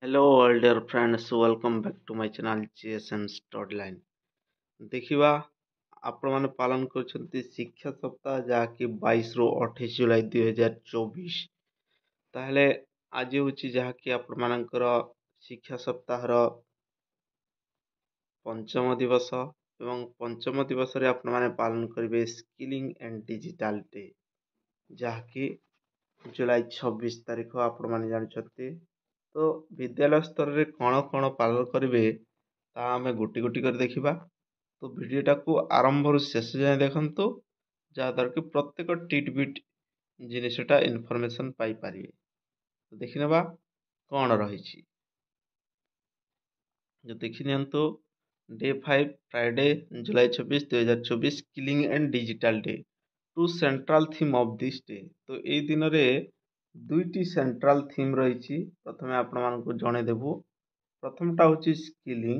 Hello, all dear friends. Welcome back to my channel GSM Studline. ଦେଖିବା ଆପଣମାନେ ପାଳନ କରୁଛନ୍ତି ଶିକ୍ଷା ସପ୍ତାହ ଯାହାକି 22ରୁ 28 ଜୁଲାଇ 2024। ତାହେଲେ ଆଜି ହେଉଛି ଯାହାକି ଆପଣମାନଙ୍କର ଶିକ୍ଷା ସପ୍ତାହର ପଞ୍ଚମ ଦିବସ ଏବଂ ପଞ୍ଚମ ଦିବସରେ ଆପଣମାନେ ପାଳନ କରିବେ ସ୍କିଲିଂ ଆଣ୍ଡ ଡିଜିଟାଲ ଡେ, ଯାହାକି ଜୁଲାଇ 26 ତାରିଖ ଆପଣମାନେ ଜାଣିଛନ୍ତି। ତ ବିଦ୍ୟାଳୟ ସ୍ତରରେ କ'ଣ କ'ଣ ପାଳନ କରିବେ ତାହା ଆମେ ଗୋଟି ଗୋଟି କରି ଦେଖିବା। ତ ଭିଡ଼ିଓଟାକୁ ଆରମ୍ଭରୁ ଶେଷ ଯାଏଁ ଦେଖନ୍ତୁ, ଯାହାଦ୍ୱାରା କି ପ୍ରତ୍ୟେକ ଟିଟ୍ ବିଟ୍ ଜିନିଷଟା ଇନଫର୍ମେସନ୍ ପାଇପାରିବେ। ତ ଦେଖିନେବା କ'ଣ ରହିଛି। ଦେଖିନିଅନ୍ତୁ, day 5 Friday July 26 2024 skilling and digital day, to central theme of this day. ତ ଏଇ ଦିନରେ ଦୁଇଟି ସେଣ୍ଟ୍ରାଲ ଥିମ୍ ରହିଛି। ପ୍ରଥମେ ଆପଣମାନଙ୍କୁ ଜଣେଇଦେବୁ। ପ୍ରଥମଟା ହେଉଛି ସ୍କିଲିଂ,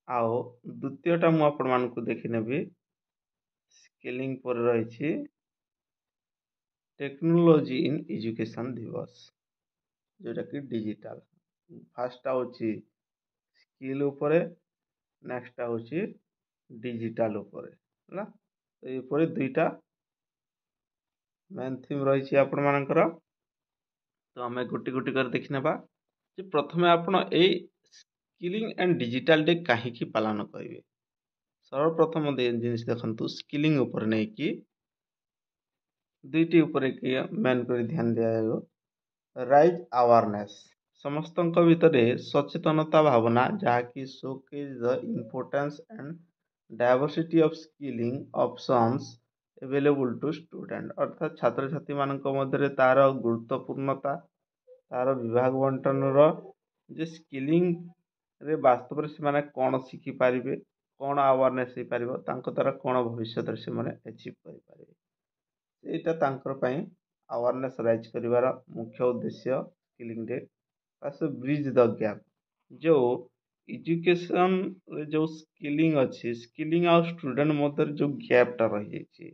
ଆଉ ଦ୍ୱିତୀୟଟା ମୁଁ ଆପଣମାନଙ୍କୁ ଦେଖିନେବି। ସ୍କିଲିଂ ପରେ ରହିଛି ଟେକ୍ନୋଲୋଜି ଇନ୍ ଏଜୁକେସନ୍ ଦିବସ, ଯେଉଁଟାକି ଡିଜିଟାଲ। ଫାର୍ଷ୍ଟଟା ହେଉଛି ସ୍କିଲ୍ ଉପରେ, ନେକ୍ସଟଟା ହେଉଛି ଡିଜିଟାଲ ଉପରେ ହେଲା। ତ ଏପରି ଦୁଇଟା ମେନ୍ ଥିମ୍ ରହିଛି ଆପଣମାନଙ୍କର। ତ ଆମେ ଗୋଟି ଗୋଟି କରି ଦେଖିନେବା ଯେ ପ୍ରଥମେ ଆପଣ ଏଇ ସ୍କିଲିଂ ଆଣ୍ଡ ଡିଜିଟାଲ ଡେ କାହିଁକି ପାଳନ କରିବେ। ସର୍ବପ୍ରଥମ ଜିନିଷ ଦେଖନ୍ତୁ, ସ୍କିଲିଂ ଉପରେ ନେଇକି ଦୁଇଟି ଉପରେ କି ମେନ୍ କରି ଧ୍ୟାନ ଦିଆଯିବ। ରାଇଜ୍ ଆୱାରନେସ୍, ସମସ୍ତଙ୍କ ଭିତରେ ସଚେତନତା ଭାବନା, ଯାହାକି showcase the importance and diversity of skilling options available to student. ଅର୍ଥାତ୍ ଛାତ୍ରଛାତ୍ରୀମାନଙ୍କ ମଧ୍ୟରେ ତା'ର ଗୁରୁତ୍ୱପୂର୍ଣ୍ଣତା, ତା'ର ବିଭାଗ ବଣ୍ଟନର, ଯେ ସ୍କିଲିଂରେ ବାସ୍ତବରେ ସେମାନେ କ'ଣ ଶିଖିପାରିବେ, କ'ଣ ଆୱାରନେସ୍ ହେଇପାରିବ, ତାଙ୍କ ଦ୍ୱାରା କ'ଣ ଭବିଷ୍ୟତରେ ସେମାନେ ଆଚିଭ୍ କରିପାରିବେ। ଏଇଟା ତାଙ୍କର ପାଇଁ ଆୱାରନେସ୍ ରାଇଜ୍ କରିବାର ମୁଖ୍ୟ ଉଦ୍ଦେଶ୍ୟ ସ୍କିଲିଂ ଡେ। ବ୍ରିଜ୍ ଦ ଗ୍ୟାପ୍, ଯେଉଁ ଏଜୁକେସନରେ ଯେଉଁ ସ୍କିଲିଂ ଅଛି, ସ୍କିଲିଂ ଆଉ ଷ୍ଟୁଡେଣ୍ଟ ମଧ୍ୟରେ ଯେଉଁ ଗ୍ୟାପ୍ଟା ରହିଯାଇଛି,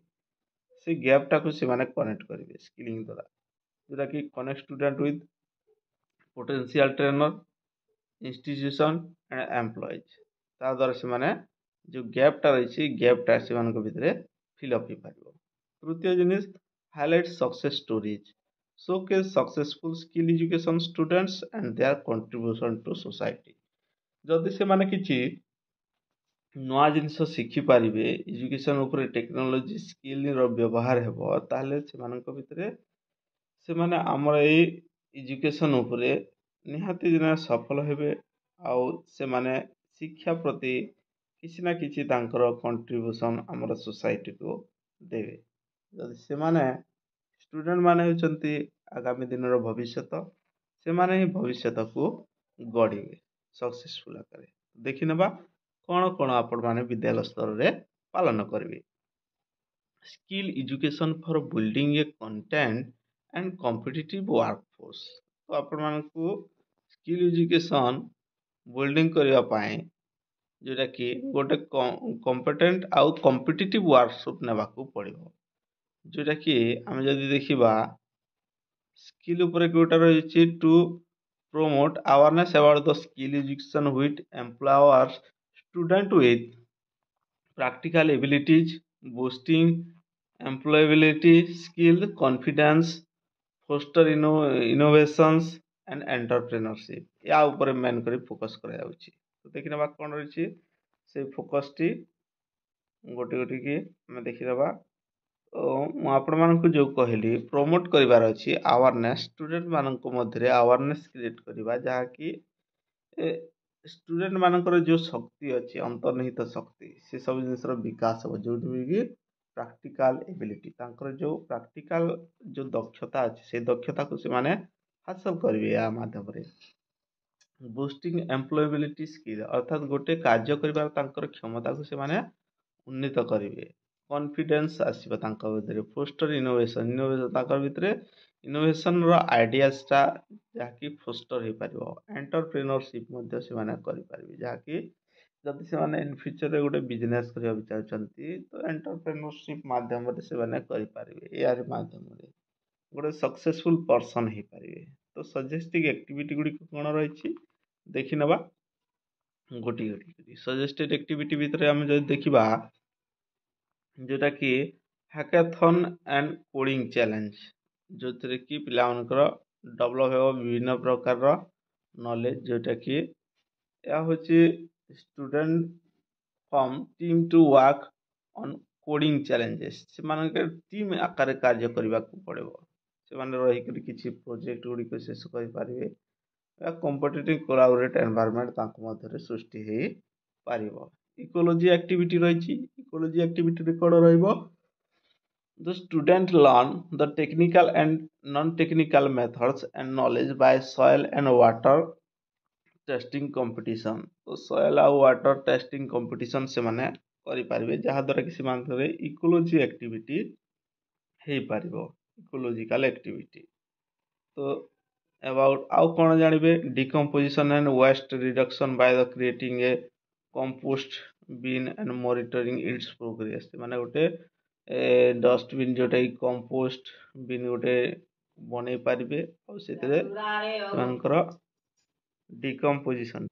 ସେ ଗ୍ୟାପ୍ଟାକୁ ସେମାନେ କନେକ୍ଟ କରିବେ ସ୍କିଲିଂ ଦ୍ୱାରା, ଯେଉଁଟାକି କନେକ୍ଟ ଷ୍ଟୁଡେଣ୍ଟ ୱିଥ୍ ପୋଟେନ୍ସିଆଲ ଟ୍ରେନର, ଇନଷ୍ଟିଟ୍ୟୁସନ୍ ଆଣ୍ଡ ଏମ୍ପ୍ଲୟିଜ୍। ତାଦ୍ୱାରା ସେମାନେ ଯେଉଁ ଗ୍ୟାପ୍ଟା ରହିଛି, ଗ୍ୟାପ୍ଟା ସେମାନଙ୍କ ଭିତରେ ଫିଲ୍ଅପ୍ ହେଇପାରିବ। ତୃତୀୟ ଜିନିଷ, highlight success storeys, showcase successful skill education students and their contribution to society। ଯଦି ସେମାନେ କିଛି ନୂଆ ଜିନିଷ ଶିଖିପାରିବେ, ଏଜୁକେସନ୍ ଉପରେ ଟେକ୍ନୋଲୋଜି ସ୍କିଲ୍ର ବ୍ୟବହାର ହେବ, ତାହେଲେ ସେମାନଙ୍କ ଭିତରେ ସେମାନେ ଆମର ଏଇ ଏଜୁକେସନ୍ ଉପରେ ନିହାତି ଦିନ ସଫଳ ହେବେ, ଆଉ ସେମାନେ ଶିକ୍ଷା ପ୍ରତି କିଛି ନା କିଛି ତାଙ୍କର କଣ୍ଟ୍ରିବ୍ୟୁସନ୍ ଆମର ସୋସାଇଟିକୁ ଦେବେ। ଯଦି ସେମାନେ ଷ୍ଟୁଡେଣ୍ଟମାନେ ହେଉଛନ୍ତି ଆଗାମୀ ଦିନର ଭବିଷ୍ୟତ, ସେମାନେ ହିଁ ଭବିଷ୍ୟତକୁ ଗଢ଼ିବେ ସକ୍ସେସଫୁଲ୍ ଆକାରରେ। ଦେଖିନେବା କ'ଣ କ'ଣ ଆପଣମାନେ ବିଦ୍ୟାଳୟ ସ୍ତରରେ ପାଳନ କରିବେ। Skill education for building A content and competitive workforce. ତ ଆପଣମାନଙ୍କୁ ସ୍କିଲ୍ ଏଜୁକେସନ୍ ବିଲ୍ଡିଂ କରିବା ପାଇଁ, ଯେଉଁଟାକି ଗୋଟେ କମ୍ପିଟେଣ୍ଟ ଆଉ କମ୍ପିଟିଟିଭ୍ ୱାର୍କସପ୍ ନେବାକୁ ପଡ଼ିବ। ଯେଉଁଟାକି ଆମେ ଯଦି ଦେଖିବା, ସ୍କିଲ୍ ଉପରେ ଯେଉଁଟା ରହିଛି, two promote awareness about the skill education which empowers student with practical abilities, boosting employability, skill, confidence, foster innovations and entrepreneurship। या ଉପରେ ମେନ୍ କରି ଫୋକସ୍ କରାଯାଉଛି। ତ ଦେଖିନେବା କ'ଣ ରହିଛି ସେ ଫୋକସ୍ଟି ଗୋଟି ଗୋଟିକି ଆମେ ଦେଖିନେବା। ମୁଁ ଆପଣମାନଙ୍କୁ ଯେଉଁ କହିଲି, ପ୍ରମୋଟ୍ କରିବାର ଅଛି ଆୱାରନେସ୍, ଷ୍ଟୁଡେଣ୍ଟମାନଙ୍କ ମଧ୍ୟରେ ଆୱାରନେସ୍ କ୍ରିଏଟ୍ କରିବା, ଯାହାକି ଷ୍ଟୁଡେଣ୍ଟମାନଙ୍କର ଯେଉଁ ଶକ୍ତି ଅଛି, ଅନ୍ତର୍ନିହିତ ଶକ୍ତି, ସେସବୁ ଜିନିଷର ବିକାଶ ହେବ, ଯେଉଁଠିକି ପ୍ରାକ୍ଟିକାଲ ଏବିଲିଟି, ତାଙ୍କର ଯେଉଁ ପ୍ରାକ୍ଟିକାଲ ଯେଉଁ ଦକ୍ଷତା ଅଛି, ସେଇ ଦକ୍ଷତାକୁ ସେମାନେ ହାସଲ କରିବେ। ଏହା ମାଧ୍ୟମରେ ବୁଷ୍ଟିଂ ଏମ୍ପ୍ଲୟବିଲିଟି ସ୍କିଲ୍, ଅର୍ଥାତ୍ ଗୋଟେ କାର୍ଯ୍ୟ କରିବାର ତାଙ୍କର କ୍ଷମତାକୁ ସେମାନେ ଉନ୍ନୀତ କରିବେ। କନଫିଡେନ୍ସ ଆସିବ ତାଙ୍କ ଭିତରେ। ଫୋଷ୍ଟର ଇନୋଭେସନ୍, ତାଙ୍କ ଭିତରେ ଇନୋଭେସନ୍ର ଆଇଡ଼ିଆସଟା ଯାହାକି ଫୋଷ୍ଟର ହେଇପାରିବ। ଏଣ୍ଟରପ୍ରେନରସିପ୍ ମଧ୍ୟ ସେମାନେ କରିପାରିବେ, ଯାହାକି ଯଦି ସେମାନେ ଇନ୍ ଫ୍ୟୁଚରରେ ଗୋଟେ ବିଜନେସ୍ କରିବାକୁ ଚାହୁଁଛନ୍ତି, ତ ଏଣ୍ଟରପ୍ରେନରସିପ୍ ମାଧ୍ୟମରେ ସେମାନେ କରିପାରିବେ। ଏଆର ମାଧ୍ୟମରେ ଗୋଟେ ସକ୍ସେସଫୁଲ୍ ପର୍ସନ୍ ହେଇପାରିବେ। तो सजेस्टिंग एक्टिविटी गुड़ी कौन रही देखी नवा गोटी गोटी सजेस्टेड एक्टिविटी भितर आम जो देखा जोटा कि हैकाथन एंड कोडिंग चैलेंज जो थी कि पिलामानकर डेवलप हो विभिन्न प्रकार नॉलेज जोटा कि यह हूँ student from team to work on coding challenges से टीम आकार कार्य करने को पड़ो से रही किसी प्रोजेक्ट गुड़िक शेष करें कॉम्पिटिटिव कोलाबोरेट एनवायरनमेंट सृष्टि हो पार इकोलॉजी एक्टिविटी रही इकोलॉजी एक्टिविटी कौन रही the student learn the technical and non-technical methods and knowledge by soil and water testing competition तो soil और water testing competition से माने करि पारिबे जहा द्वारा कि सीमांत रे इकोलॉजी एक्टिविटी हे पारिबो इकोलॉजिकल एक्टिविटी तो अबाउट आउ कौन जानबे decomposition and waste reduction by the creating a compost bin and monitoring its progress माने गोटे डस्टबिन जोटा कि कंपोस्ट बिन गोटे बनै पारिबे और सेतरे सेमानकर डिकम्पोजिशन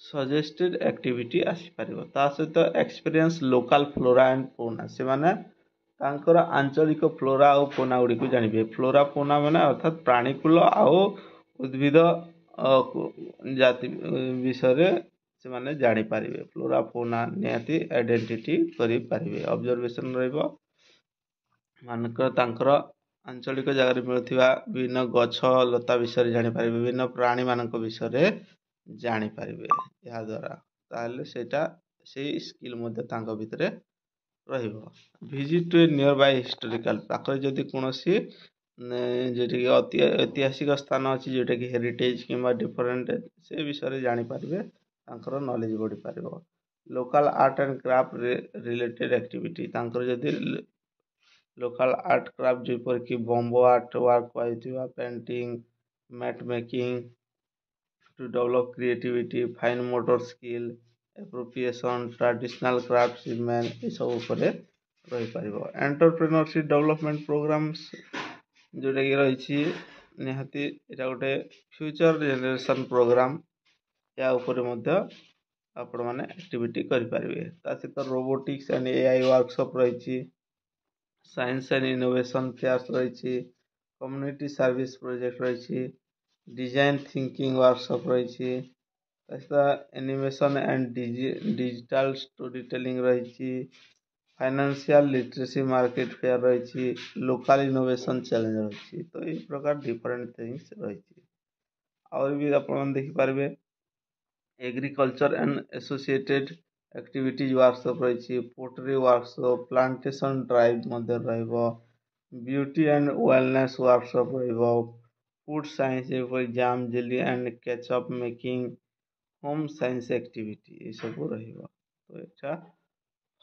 सजेस्टेड एक्टिविटी आसी पारिबो ता सहित experience local flora and fauna से माने तांकर आंचलिक फ्लोरा और फौना गुड़ी को जानबे फ्लोरा फौना माने अर्थात प्राणीकूल आउ उद्भिद जाति विषय से माने जानी पारिबे फ्लोरा फौना निहाती आइडेंटिटी करि पारिबे ऑब्जर्वेशन रहइबो मानकर तांकर आंचलिक जगह मिलुथिबा विभिन्न गछ लता विषय जानी पारिबे विभिन्न प्राणी मानक विषय जानी पारिबे या द्वारा ताहले सेटा से स्किल मध्ये तांक भितरे रहिबो visit to a nearby historical पाखरे जदि कोनोसी जेटी ऐतिहासिक स्थान अच्छी जोटा कि हेरिटेज किंबा डिफरेंट से विषय जानी पारिबे तांकर नॉलेज बढ़ी पारिबो local art and craft related activity तांकर जदि लोकल आर्ट क्राफ्ट जेपर कि बम्बो आर्ट वर्क होइथिबा painting mat making to develop creativity fine motor skill appropriation traditional craftsmen ये सब उपरे रही पारिबो एंटरप्रेन्योरशिप डेवलपमेंट प्रोग्राम्स जोटा कि रही निहाती एटा गोटे फ्यूचर जनरेशन प्रोग्राम या ऊपर मध्य आपण माने एक्टिविटी करि पारिबे ता सहित रोबोटिक्स एंड एआई वर्कशॉप रही साइंस एंड इनोवेशन फेयर्स रही कम्युनिटी सर्विस प्रोजेक्ट रही डिजाइन थिंकिंग वर्कशॉप रही animation and digital storytelling रही फाइनेंशियल लिटरेसी मार्केट फेयर रही लोकल इनोवेशन चैलेंज रही तो ये प्रकार डिफरेंट थिंग्स रही और भी अपन देखिपारे agriculture and associated activities workshop रही पोटरी वर्कशॉप प्लांटेशन ड्राइव मध्य रहिबो ब्यूटी एंड वेलनेस वर्कशॉप रहिबो food science jam jelly and ketchup making home science activity ये सब रहिबो तो एटा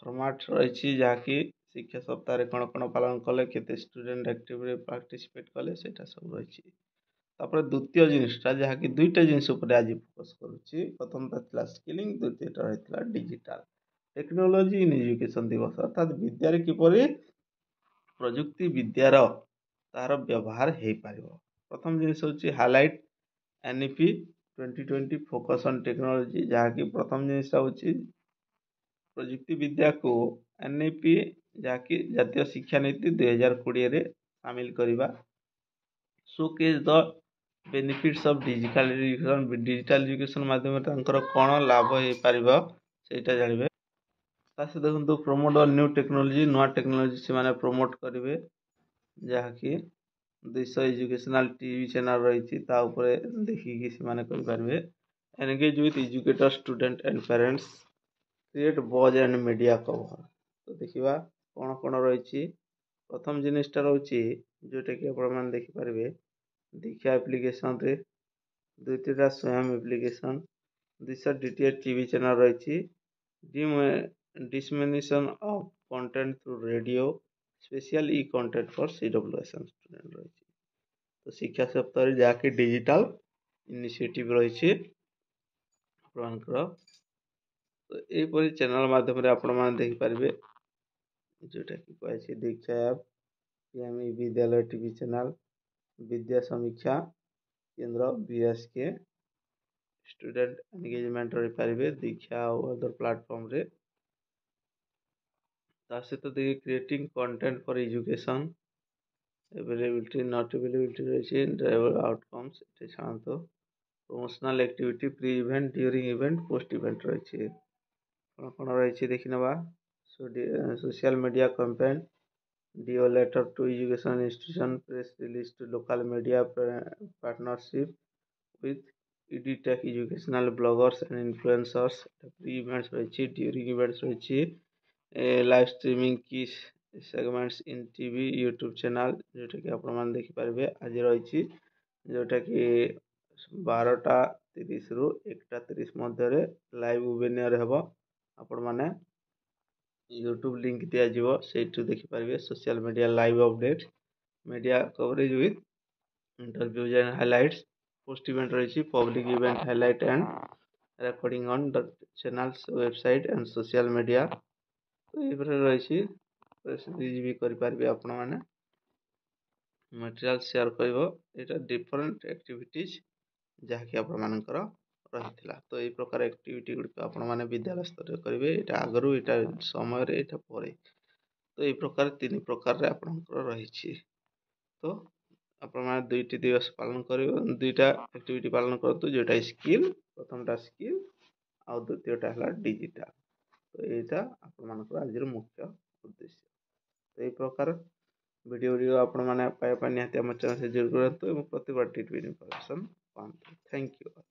फॉर्मेट रही जहाँकि शिक्षा सप्ताह कौन कौन पालन कले केते स्टूडेंट एक्टिविटी पार्टिसिपेट कले सेटा सब रही तापर द्वितीय जिनटा जहाँकि दुईटा जिनस आज फोकस करुच्ची प्रथमटा था स्किलिंग द्वितीयटा रही डिजिटल टेक्नोलोजी इन एजुकेशन दिवस अर्थात विद्यार किपर प्रजुक्ति विद्यार तार व्यवहार हो पार प्रथम जिनस हूँ highlight NEP 2020 focus on technology जहाँकि प्रथम जिनसा हूँ प्रजुक्ति विद्या को एनईपी जहाँकि जातीय शिक्षा नीति 2020 सामिल करवा showcased the benefits of digital education माध्यम कौन लाभ हो पार से जानवे देखो प्रमोट न्यू टेक्नोलोजी नुआ टेक्नोलोजी से प्रमोट करेंगे जहाँकि 200 एजुकेशनल टीवी चैनल रही देखिकी से engage with educator student and parents create बज एंड मीडिया कवर तो देखा कौन कौन रही प्रथम जिनटा रोचे जोटा कि आप देखिपारे दीक्षा एप्लिकेशन रे द्वितीयटा स्वयं एप्लिकेशन 200 डीटीएच टीवी चैनल रही dissemination of content through radio special E content for CWSN student रही तो शिक्षा सप्ताह जहाँकि डिजिटल इनिशिएटिव रही तो यहपरी चैनल माध्यम आपण देखिपारे जोटा कि कहे दीक्षा ऐप पीएमई विद्यालय टीवी चैनल विद्या समीक्षा केन्द्र BSK स्टूडेंट एंगेजमेंट रही पारे दीक्षा और अदर प्लेटफॉर्म रे सहित देखिए creating content for education availability not availability रही ड्राइवर आउटकम्स ये छाड़ो promotional activity pre event during event post event रही कौन रही देखी नवा social media campaign DO letter to education institution press release to local media partnership with EdTech educational bloggers and influencers pre events रही during events रही live streaming की segments इन TV YouTube channel जोटा कि आपण मैंने देखिपारे आज रही जोटा कि 12:30 रु 1:30 मध्य लाइव वेबिनार हम आपण मैंने यूट्यूब लिंक दिज्व से देखिपारे social media live update media coverage with interviews and highlights post event रही public event highlight and recording on the channels website and social media तो ये रही रिलीज भी करेंगे आपण मैंने मटेरियल शेयर कर डिफरेंट एक्टिविटीज जहाँकि आपर रही तो ये प्रकार एक्टिविटी गुड़िक आपण मैंने विद्यालय स्तर करेंगे यहाँ आगु यहाँ समय यहाँ पर तो ये प्रकार 3 प्रकार आपणकर रही तो आपण मैंने 2टी दिवस पालन कर 2टा एक्टिविटी पालन करूँ जोटा स्किल प्रथमटा स्किल आ द्वितीयटा है डिजिटल तो यहाँ आपर आज मुख्य उद्देश्य तो ये प्रकार वीडियो आपण मैंने निहती आम चैनल से जोड़ करूँ प्रति बार टिट इनफर्मेशन पाते थैंक यू।